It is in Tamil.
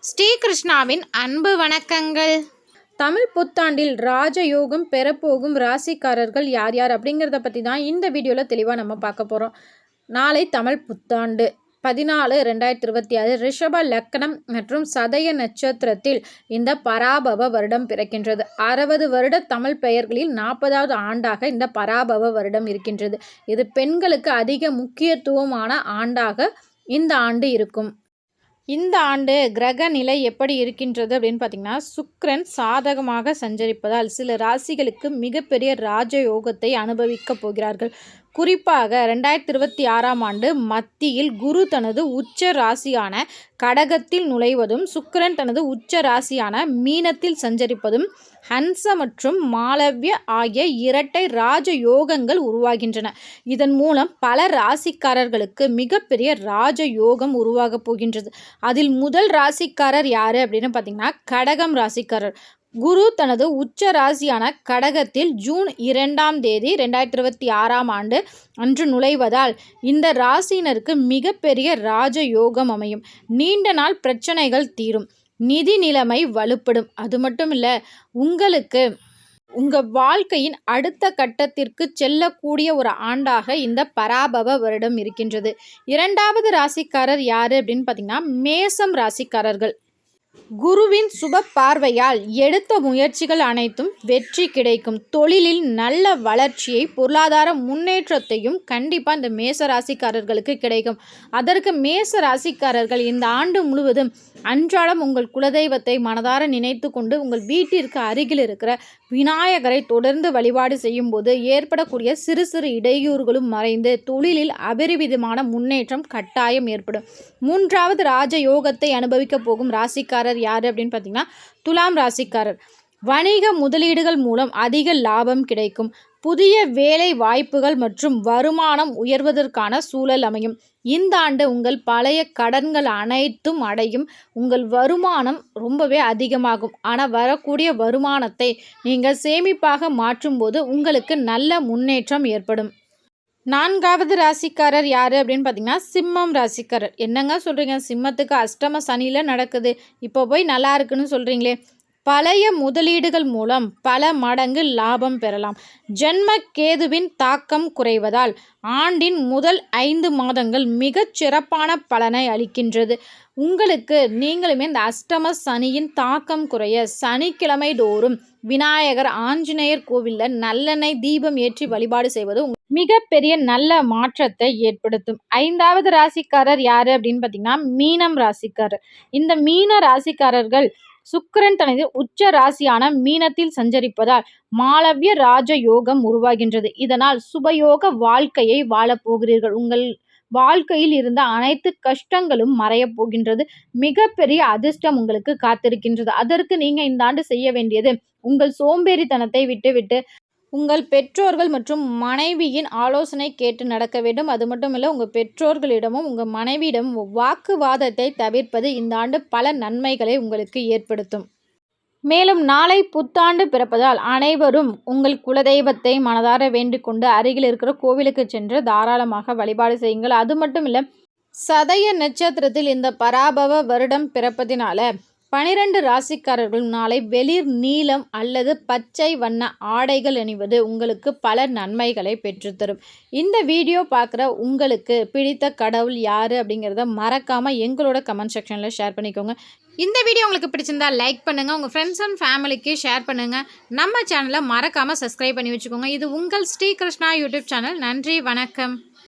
ஸ்ரீகிருஷ்ணாவின் அன்பு வணக்கங்கள். தமிழ் புத்தாண்டில் ராஜயோகம் பெறப்போகும் ராசிக்காரர்கள் யார் யார் அப்படிங்கிறத பற்றி தான் இந்த வீடியோவில் தெளிவாக நம்ம பார்க்க போகிறோம். நாளை தமிழ் புத்தாண்டு 14/2026 ரிஷப லக்னம் மற்றும் சதய நட்சத்திரத்தில் இந்த பராபவ வருடம் பிறக்கின்றது. 60 வருட தமிழ் பெயர்களில் 40வது ஆண்டாக இந்த பராபவ வருடம் இருக்கின்றது. இது பெண்களுக்கு அதிக முக்கியத்துவமான ஆண்டாக இந்த ஆண்டு இருக்கும். இந்த ஆண்டு கிரக நிலை எப்படி இருக்கின்றது அப்படின்னு பார்த்திங்கன்னா, சுக்கிரன் சாதகமாக சஞ்சரிப்பதால் சில ராசிகளுக்கு மிகப்பெரிய ராஜயோகத்தை அனுபவிக்கப் போகிறார்கள். குறிப்பாக 2026ஆம் ஆண்டு மத்தியில் குரு தனது உச்ச ராசியான கடகத்தில் நுழைவதும், சுக்கிரன் தனது உச்ச ராசியான மீனத்தில் சஞ்சரிப்பதும், ஹன்ச மற்றும் மாளவ்ய ஆகிய இரட்டை ராஜயோகங்கள் உருவாகின்றன. இதன் மூலம் பல ராசிக்காரர்களுக்கு மிகப்பெரிய ராஜயோகம் உருவாகப் போகின்றது. அதில் முதல் ராசிக்காரர் யார் அப்படின்னு பார்த்தீங்கன்னா, கடகம் ராசிக்காரர். குரு தனது உச்ச ராசியான கடகத்தில் ஜூன் 2ஆம் தேதி 2026ஆம் ஆண்டு அன்று நுழைவதால் இந்த ராசியினருக்கு மிகப்பெரிய ராஜயோகம் அமையும். நீண்ட நாள் பிரச்சனைகள் தீரும், நிதி நிலைமை வலுப்படும். அது மட்டும் இல்லை, உங்களுக்கு உங்கள் வாழ்க்கையின் அடுத்த கட்டத்திற்கு செல்லக்கூடிய ஒரு ஆண்டாக இந்த பராபவ வருடம் இருக்கின்றது. இரண்டாவது ராசிக்காரர் யார் அப்படின்னு பார்த்தீங்கன்னா, மேசம் ராசிக்காரர்கள். குருவின் சுப பார்வையால் எடுத்த முயற்சிகள் அனைத்தும் வெற்றி கிடைக்கும். தொழிலில் நல்ல வளர்ச்சியை, பொருளாதார முன்னேற்றத்தையும் கண்டிப்பாக இந்த மேச ராசிக்காரர்களுக்கு கிடைக்கும். அதற்கு மேச ராசிக்காரர்கள் இந்த ஆண்டு முழுவதும் அன்றாடம் உங்கள் குலதெய்வத்தை மனதார நினைத்து கொண்டு உங்கள் வீட்டிற்கு அருகில் இருக்கிற விநாயகரை தொடர்ந்து வழிபாடு செய்யும் போது ஏற்படக்கூடிய சிறு சிறு இடையூறுகளும் மறைந்து தொழிலில் அபரிவிதமான முன்னேற்றம் கட்டாயம் ஏற்படும். மூன்றாவது ராஜயோகத்தை அனுபவிக்க போகும் ராசிக்காரர் யார் அப்படின்னு பார்த்தீங்கன்னா, துலாம் ராசிக்காரர். வணிக முதலீடுகள் மூலம் அதிக லாபம் கிடைக்கும். புதிய வேலை வாய்ப்புகள் மற்றும் வருமானம் உயர்வதற்கான சூழல் அமையும். இந்த ஆண்டு உங்கள் பழைய கடன்கள் அனைத்தும் அடையும். உங்கள் வருமானம் ரொம்பவே அதிகமாகும். ஆனால் வரக்கூடிய வருமானத்தை நீங்கள் சேமிப்பாக மாற்றும்போது உங்களுக்கு நல்ல முன்னேற்றம் ஏற்படும். நான்காவது ராசிக்காரர் யார் அப்படின்னு பார்த்தீங்கன்னா, சிம்மம் ராசிக்காரர். என்னங்க சொல்கிறீங்க, சிம்மத்துக்கு அஷ்டம சனியில் நடக்குது, இப்போ போய் நல்லா இருக்குன்னு சொல்கிறீங்களே. பழைய முதலீடுகள் மூலம் பல மடங்கு லாபம் பெறலாம். ஜென்ம கேதுவின் தாக்கம் குறைவதால் ஆண்டின் முதல் 5 மாதங்கள் மிகச் சிறப்பான பலனை அளிக்கின்றது. உங்களுக்கு நீங்களுமே இந்த அஷ்டம சனியின் தாக்கம் குறைய சனிக்கிழமை தோறும் விநாயகர், ஆஞ்சநேயர் கோவிலில் நல்லெண்ணெய் தீபம் ஏற்றி வழிபாடு செய்வது மிகப்பெரிய நல்ல மாற்றத்தை ஏற்படுத்தும். 5வது ராசிக்காரர் யார் அப்படின்னு பார்த்தீங்கன்னா, மீனம் ராசிக்காரர். இந்த மீன ராசிக்காரர்கள் சுக்கிரன் தனது உச்ச ராசியான மீனத்தில் சஞ்சரிப்பதால் மாளவ்ய ராஜ யோகம் உருவாகின்றது. இதனால் சுபயோக வாழ்க்கையை வாழப்போகிறீர்கள். உங்கள் வாழ்க்கையில் இருந்த அனைத்து கஷ்டங்களும் மறையப் போகின்றது. மிகப்பெரிய அதிர்ஷ்டம் உங்களுக்கு காத்திருக்கின்றது. அதற்கு நீங்கள் இந்த ஆண்டு செய்ய வேண்டியது, உங்கள் சோம்பேறித்தனத்தை விட்டுவிட்டு உங்கள் பெற்றோர்கள் மற்றும் மனைவியின் ஆலோசனை கேட்டு நடக்க வேண்டும். அது மட்டும் இல்லை, உங்கள் பெற்றோர்களிடமும் உங்கள் மனைவியிடமும் வாக்குவாதத்தை தவிர்ப்பது இந்த ஆண்டு பல நன்மைகளை உங்களுக்கு ஏற்படுத்தும். மேலும் நாளை புத்தாண்டு பிறப்பதால் அனைவரும் உங்கள் குலதெய்வத்தை மனதார வேண்டிக் கொண்டு அருகில் இருக்கிற கோவிலுக்கு சென்று தாராளமாக வழிபாடு செய்யுங்கள். அது மட்டும் இல்லை, சதய நட்சத்திரத்தில் இந்த பராபவ வருடம் பிறப்பதினால 12 ராசிக்காரர்கள் நாளை வெளிர் நீலம் அல்லது பச்சை வண்ண ஆடைகள் அணிவது உங்களுக்கு பல நன்மைகளை பெற்றுத்தரும். இந்த வீடியோ பார்க்குற உங்களுக்கு பிடித்த கடவுள் யார் அப்படிங்கிறத மறக்காமல் எங்களோட கமெண்ட் செக்ஷனில் ஷேர் பண்ணிக்கோங்க. இந்த வீடியோ உங்களுக்கு பிடிச்சிருந்தா லைக் பண்ணுங்கள், உங்கள் ஃப்ரெண்ட்ஸ் அண்ட் ஃபேமிலிக்கு ஷேர் பண்ணுங்கள். நம்ம சேனலை மறக்காமல் சப்ஸ்கிரைப் பண்ணி வச்சுக்கோங்க. இது உங்கள் ஸ்ரீகிருஷ்ணா யூடியூப் சேனல். நன்றி, வணக்கம்.